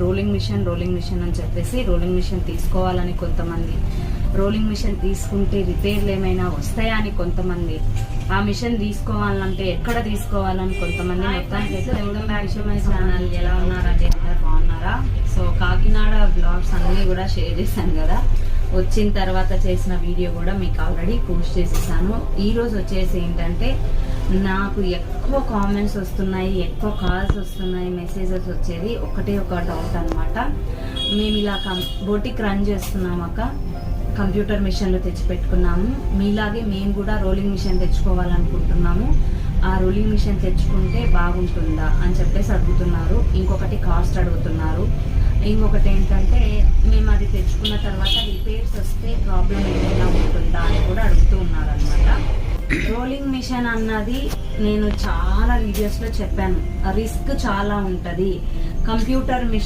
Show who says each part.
Speaker 1: Rolling machine అని చెప్పేసి rolling machine తీసుకోవాలని కొంతమంది, రోలింగ్ మిషన్ తీసుకుంటే రిపేర్లు ఏమైనా వస్తాయా అని కొంతమంది, ఆ మిషన్ తీసుకోవాలంటే ఎక్కడ తీసుకోవాలని కొంతమంది. మొత్తానికి అయితే welcome back to my channel. ఎలా ఉన్నారంటే అందరు బాగున్నారా? సో కాకినాడ బ్లాగ్స్ అన్నీ కూడా షేర్ చేశాను కదా, వచ్చిన తర్వాత చేసిన వీడియో కూడా మీకు ఆల్రెడీ పోస్ట్ చేసేసాను. ఈరోజు వచ్చేసి ఏంటంటే నాకు ఎక్కువ కామెంట్స్ వస్తున్నాయి, ఎక్కువ కాల్స్ వస్తున్నాయి, మెసేజెస్ వచ్చేది ఒకటే ఒక డౌట్ అనమాట. మేము ఇలా బోటిక్ రన్ చేస్తున్నాము అక్క, కంప్యూటర్ మిషన్లు తెచ్చిపెట్టుకున్నాము, మీలాగే మేము కూడా రోలింగ్ మిషన్ తెచ్చుకోవాలనుకుంటున్నాము, ఆ రోలింగ్ మిషన్ తెచ్చుకుంటే బాగుంటుందా అని చెప్పేసి అడుగుతున్నారు. ఇంకొకటి కాస్ట్ అడుగుతున్నారు. ఇంకొకటి ఏంటంటే మేము అది తెచ్చుకున్న తర్వాత రిపేర్స్ వస్తే ప్రాబ్లం ఏమైనా ఉంటుందా అని కూడా అడుగుతూ ఉన్నారు అనమాట. రోలింగ్ మిషన్ అన్నది నేను చాలా వీడియోస్లో చెప్పాను, రిస్క్ చాలా ఉంటుంది. Computer machine